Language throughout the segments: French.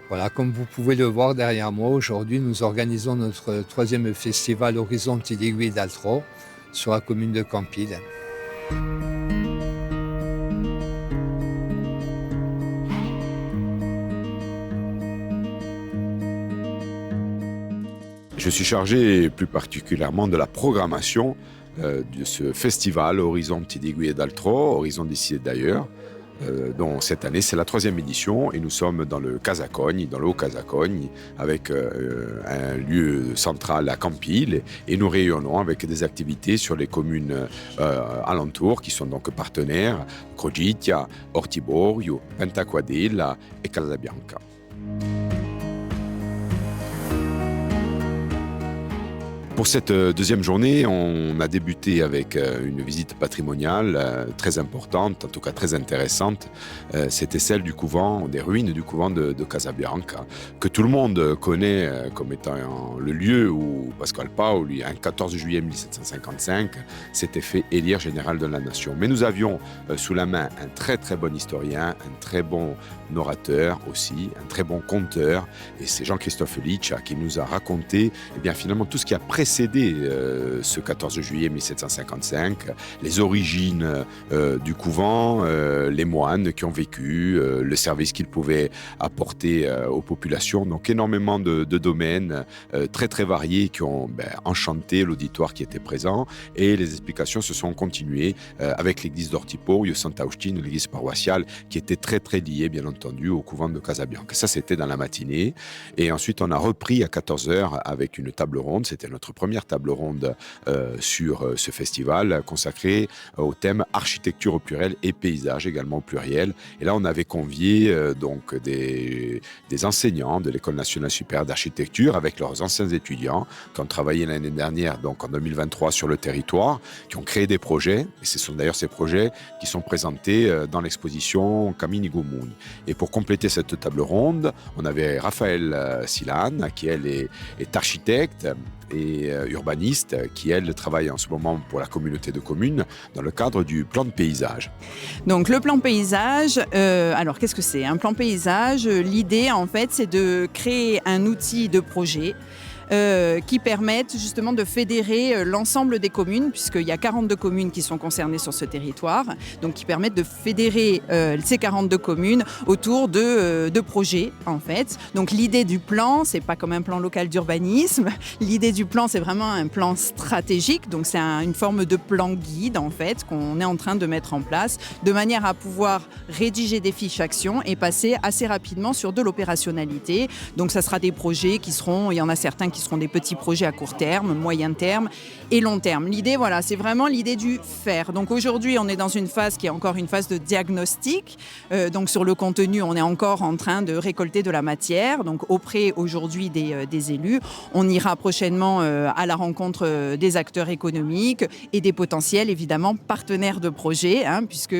Voilà, comme vous pouvez le voir derrière moi, aujourd'hui, nous organisons notre troisième festival Horizon Tidigui d'Altro sur la commune de Campile. Je suis chargé plus particulièrement de la programmation de ce festival Horizon Tidigui d'Altro, Horizon d'ici et d'ailleurs, dont cette année c'est la troisième édition et nous sommes dans le Casacogne, dans le Haut-Casacogne, avec un lieu central à Campile et nous rayonnons avec des activités sur les communes alentours qui sont donc partenaires, Crogitia, Ortiborio, Pentaquadella et Casabianca. Pour cette deuxième journée, on a débuté avec une visite patrimoniale très importante, en tout cas très intéressante. C'était celle du couvent, des ruines du couvent de Casabianca, que tout le monde connaît comme étant le lieu où Pasquale Paoli, un 14 juillet 1755, s'était fait élire général de la nation. Mais nous avions sous la main un très très bon historien, un très bon orateur aussi, un très bon conteur, et c'est Jean-Christophe Liccia qui nous a raconté finalement tout ce qui a précédé ce 14 juillet 1755, les origines du couvent, les moines qui ont vécu, le service qu'ils pouvaient apporter aux populations, donc énormément de domaines très très variés qui ont enchanté l'auditoire qui était présent, et les explications se sont continuées avec l'église d'Ortiporio, Sant'Austin, l'église paroissiale, qui était très très liée bien entendu au couvent de Casabianca. Ça c'était dans la matinée, et ensuite on a repris à 14h avec une table ronde. C'était notre première table ronde sur ce festival consacré au thème architecture au pluriel et paysage également au pluriel. Et là, on avait convié donc des enseignants de l'École nationale supérieure d'architecture avec leurs anciens étudiants qui ont travaillé l'année dernière, donc en 2023, sur le territoire, qui ont créé des projets. Et ce sont d'ailleurs ces projets qui sont présentés dans l'exposition Cammini Comuni. Et pour compléter cette table ronde, on avait Raphaël Silane, qui elle est architecte et urbaniste, qui elle travaille en ce moment pour la communauté de communes dans le cadre du plan de paysage. Donc le plan paysage, alors qu'est-ce que c'est? Un plan paysage, l'idée en fait c'est de créer un outil de projet qui permettent justement de fédérer l'ensemble des communes, puisqu'il y a 42 communes qui sont concernées sur ce territoire, donc qui permettent de fédérer ces 42 communes autour de projets en fait. Donc l'idée du plan, c'est pas comme un plan local d'urbanisme, l'idée du plan c'est vraiment un plan stratégique, donc c'est une forme de plan guide en fait qu'on est en train de mettre en place, de manière à pouvoir rédiger des fiches actions et passer assez rapidement sur de l'opérationnalité. Donc ça sera des projets qui seront, il y en a certains qui seront des petits projets à court terme, moyen terme et long terme. L'idée, voilà, c'est vraiment l'idée du faire. Donc aujourd'hui, on est dans une phase qui est encore une phase de diagnostic. Donc sur le contenu, on est encore en train de récolter de la matière. Donc auprès aujourd'hui des élus, on ira prochainement à la rencontre des acteurs économiques et des potentiels, évidemment, partenaires de projet, puisque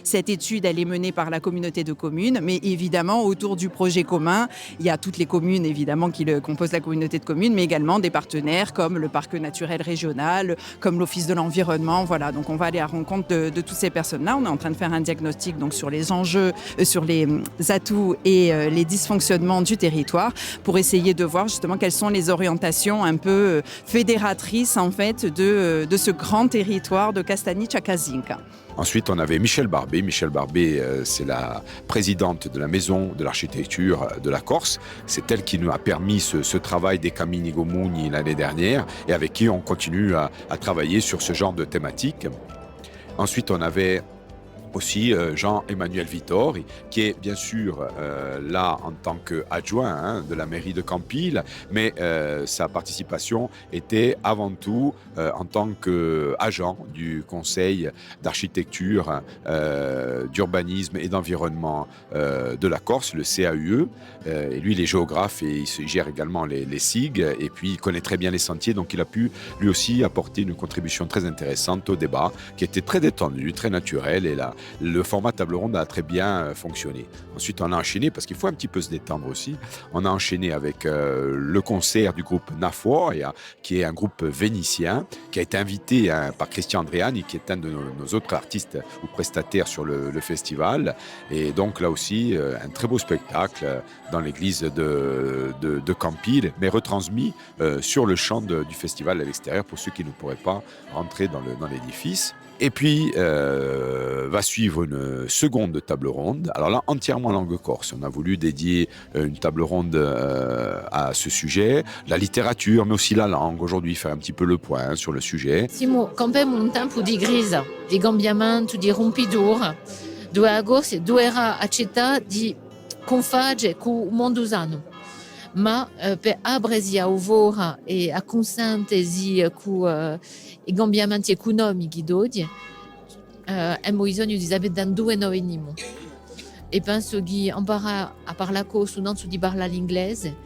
cette étude, elle est menée par la communauté de communes, mais évidemment, autour du projet commun, il y a toutes les communes, évidemment, qui composent la communauté de communes, mais également des partenaires comme le parc naturel régional, comme l'office de l'environnement. Voilà, donc on va aller à la rencontre de toutes ces personnes-là. On est en train de faire un diagnostic donc, sur les enjeux, sur les atouts et les dysfonctionnements du territoire pour essayer de voir justement quelles sont les orientations un peu fédératrices en fait, de ce grand territoire de Castagniccia-Casinca. Ensuite, on avait Michel Barbet. Michel Barbet, c'est la présidente de la Maison de l'Architecture de la Corse. C'est elle qui nous a permis ce travail des Cammini Comuni l'année dernière et avec qui on continue à travailler sur ce genre de thématique. Ensuite, on avait aussi Jean-Emmanuel Vittori, qui est bien sûr là en tant qu'adjoint de la mairie de Campile, mais sa participation était avant tout en tant qu'agent du conseil d'architecture, d'urbanisme et d'environnement de la Corse, le CAUE. Et lui, il est géographe et il gère également les SIG, et puis il connaît très bien les sentiers, donc il a pu lui aussi apporter une contribution très intéressante au débat, qui était très détendu, très naturel, et là, le format table ronde a très bien fonctionné. Ensuite, on a enchaîné, parce qu'il faut un petit peu se détendre aussi, on a enchaîné avec le concert du groupe Nafor, qui est un groupe vénitien, qui a été invité par Christian Andreani, qui est un de nos autres artistes ou prestataires sur le festival. Et donc là aussi, un très beau spectacle dans l'église de Campil, mais retransmis sur le champ du festival à l'extérieur pour ceux qui ne pourraient pas rentrer dans l'édifice. Et puis, va suivre une seconde table ronde. Alors là, entièrement en langue corse. On a voulu dédier une table ronde à ce sujet. La littérature, mais aussi la langue. Aujourd'hui, faire un petit peu le point sur le sujet. Siamo campem un tempo di grisa, di cambiamento, di rompidur. Due agosto, due era accetta di confage cu mondo usano. Ma per abresi a uvora e a consentesi cu i cambiamenti economici d'oggi abbiamo bisogno di sapere da due noi nimo. E penso che imparare a parlare corso non di parlare l'inglese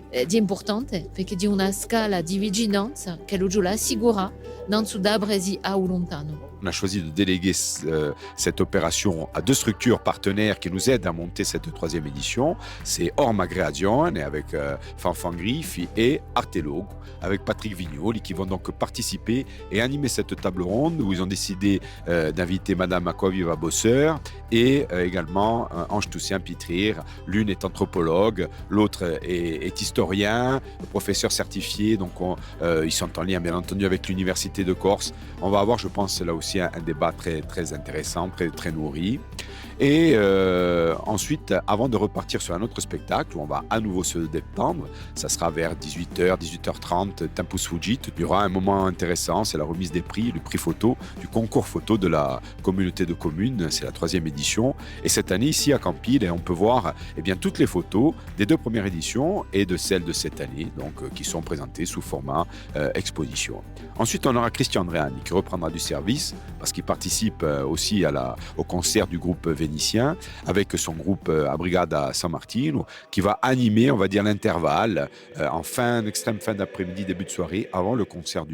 è importante perché di una scala di vigilanza che lo giù assicura non su da abresi a lontano. On a choisi de déléguer cette opération à deux structures partenaires qui nous aident à monter cette troisième édition. C'est Ormagreation avec Fanfangriffi et Artelogo avec Patrick Vignoli qui vont donc participer et animer cette table ronde où ils ont décidé d'inviter Madame Aquaviva Bosseur et également Ange Toussaint Pitrir. L'une est anthropologue, l'autre est historien, professeur certifié. Donc ils sont en lien bien entendu avec l'Université de Corse. On va avoir, je pense, là aussi un débat très, très intéressant, très nourri. Et ensuite, avant de repartir sur un autre spectacle où on va à nouveau se détendre, ça sera vers 18h, 18h30, Tempus Fugit. Il y aura un moment intéressant, c'est la remise des prix, le prix photo, du concours photo de la communauté de communes. C'est la 3e édition. Et cette année, ici à Campil, on peut voir toutes les photos des 2 premières éditions et de celles de cette année, donc qui sont présentées sous format exposition. Ensuite, on aura Christian Andreani qui reprendra du service parce qu'il participe aussi au concert du groupe vénitien avec son groupe Abrigada San Martino qui va animer, on va dire, l'intervalle en extrême fin d'après-midi, début de soirée avant le concert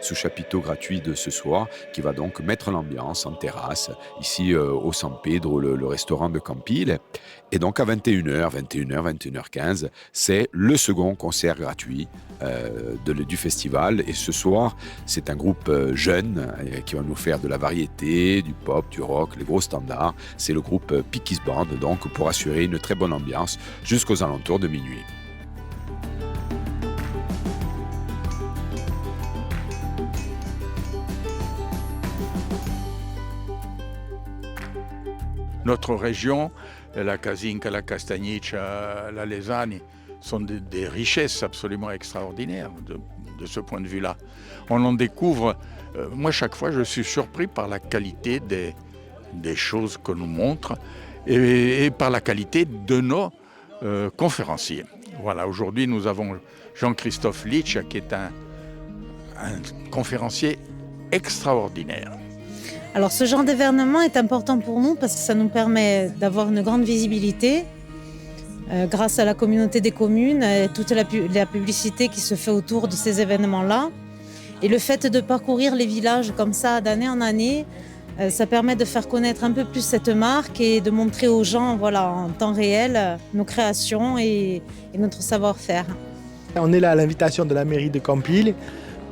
sous chapiteau gratuit de ce soir qui va donc mettre l'ambiance en terrasse ici au San Pedro, le restaurant de Campil. Et donc à 21h, 21h15, c'est le second concert gratuit du festival. Et ce soir, c'est un groupe jeune qui va nous faire de la variété, du pop, du rock, les gros standards. C'est le groupe Pikis Band, donc pour assurer une très bonne ambiance jusqu'aux alentours de minuit. Notre région, la Casinca, la Castagniccia, la Lesani, sont des richesses absolument extraordinaires de ce point de vue-là. On en découvre, moi chaque fois je suis surpris par la qualité des choses que nous montrent et par la qualité de nos conférenciers. Voilà, aujourd'hui nous avons Jean-Christophe Litsch qui est un conférencier extraordinaire. Alors ce genre d'événement est important pour nous parce que ça nous permet d'avoir une grande visibilité grâce à la communauté des communes et toute la publicité qui se fait autour de ces événements-là. Et le fait de parcourir les villages comme ça d'année en année, ça permet de faire connaître un peu plus cette marque et de montrer aux gens en temps réel nos créations et notre savoir-faire. On est là à l'invitation de la mairie de Campil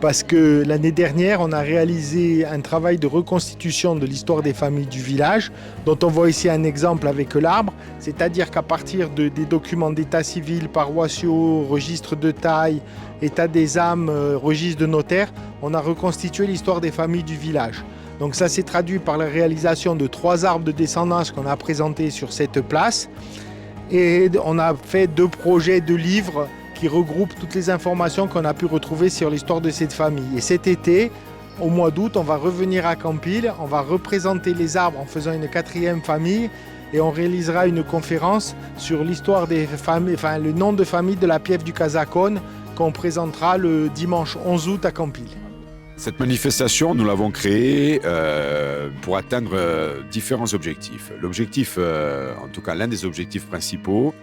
parce que l'année dernière, on a réalisé un travail de reconstitution de l'histoire des familles du village, dont on voit ici un exemple avec l'arbre, c'est-à-dire qu'à partir des documents d'état civil, paroissiaux, registre de taille, état des âmes, registre de notaire, on a reconstitué l'histoire des familles du village. Donc ça s'est traduit par la réalisation de 3 arbres de descendance qu'on a présentés sur cette place. Et on a fait 2 projets de livres qui regroupe toutes les informations qu'on a pu retrouver sur l'histoire de cette famille. Et cet été, au mois d'août, on va revenir à Campil, on va représenter les arbres en faisant une 4e famille et on réalisera une conférence sur l'histoire des familles, le nom de famille de la piève du Casacone qu'on présentera le dimanche 11 août à Campil. Cette manifestation, nous l'avons créée pour atteindre différents objectifs. L'objectif, en tout cas l'un des objectifs principaux,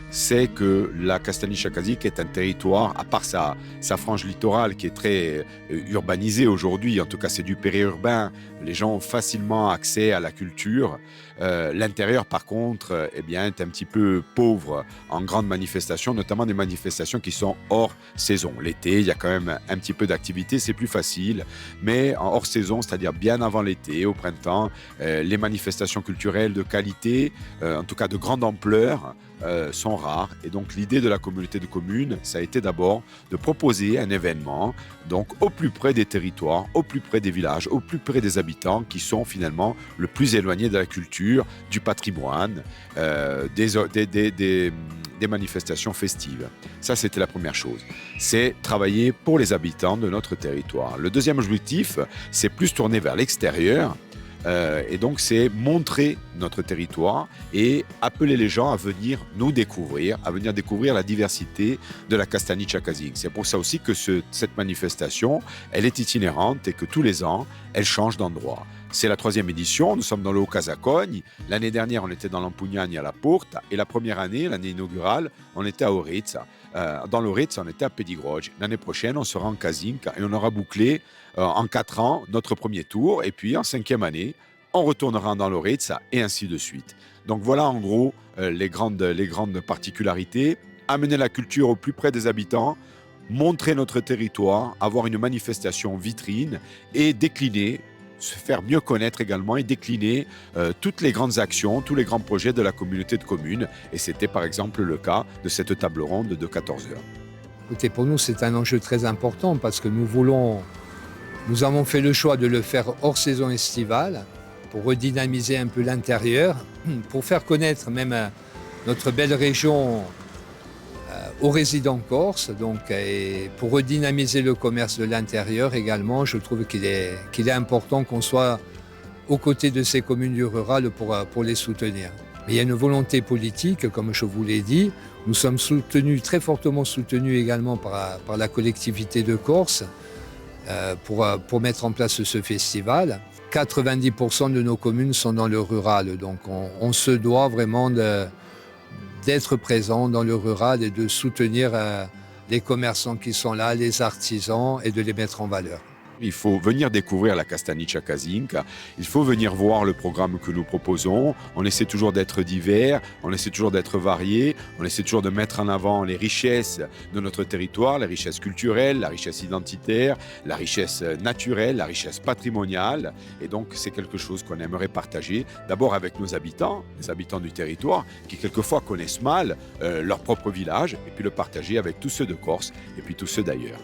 c'est que la Castagniccia-Casica est un territoire, à part sa frange littorale qui est très urbanisée aujourd'hui, en tout cas c'est du périurbain, les gens ont facilement accès à la culture. L'intérieur, par contre, est un petit peu pauvre en grandes manifestations, notamment des manifestations qui sont hors saison. L'été, il y a quand même un petit peu d'activité, c'est plus facile, mais en hors saison, c'est-à-dire bien avant l'été, au printemps, les manifestations culturelles de qualité, en tout cas de grande ampleur, sont rares. Et donc l'idée de la communauté de communes, ça a été d'abord de proposer un événement donc au plus près des territoires, au plus près des villages, au plus près des habitants qui sont finalement le plus éloignés de la culture, du patrimoine, des manifestations festives. Ça, c'était la première chose. C'est travailler pour les habitants de notre territoire. Le deuxième objectif, c'est plus tourner vers l'extérieur. Et donc, c'est montrer notre territoire et appeler les gens à venir nous découvrir, à venir découvrir la diversité de la Castagniccia-Casica. C'est pour ça aussi que cette manifestation, elle est itinérante et que tous les ans, elle change d'endroit. C'est la 3e édition, nous sommes dans le Haut-Casacogne. L'année dernière, on était dans l'Ampugnani à la Porta. Et la première année, l'année inaugurale, on était à Orizza. Dans l'Orizza, on était à Pedigroge. L'année prochaine, on sera en Casinca et on aura bouclé en 4 ans notre premier tour. Et puis, en 5e année, on retournera dans l'Orizza et ainsi de suite. Donc voilà en gros les grandes particularités. Amener la culture au plus près des habitants, montrer notre territoire, avoir une manifestation vitrine et décliner, se faire mieux connaître également et décliner toutes les grandes actions, tous les grands projets de la communauté de communes. Et c'était par exemple le cas de cette table ronde de 14 heures. Écoutez, pour nous, c'est un enjeu très important parce que nous avons fait le choix de le faire hors saison estivale pour redynamiser un peu l'intérieur, pour faire connaître même notre belle région aux résidents corses, donc, et pour redynamiser le commerce de l'intérieur également. Je trouve qu'il est important qu'on soit aux côtés de ces communes du rural pour les soutenir. Mais il y a une volonté politique, comme je vous l'ai dit. Nous sommes très fortement soutenus également par la collectivité de Corse pour mettre en place ce festival. 90% de nos communes sont dans le rural, donc on se doit vraiment d'être présent dans le rural et de soutenir les commerçants qui sont là, les artisans, et de les mettre en valeur. Il faut venir découvrir la Castagniccia-Casica, il faut venir voir le programme que nous proposons. On essaie toujours d'être divers, on essaie toujours d'être varié, on essaie toujours de mettre en avant les richesses de notre territoire, les richesses culturelles, la richesse identitaire, la richesse naturelle, la richesse patrimoniale. Et donc c'est quelque chose qu'on aimerait partager d'abord avec nos habitants, les habitants du territoire, qui quelquefois connaissent mal leur propre village, et puis le partager avec tous ceux de Corse et puis tous ceux d'ailleurs.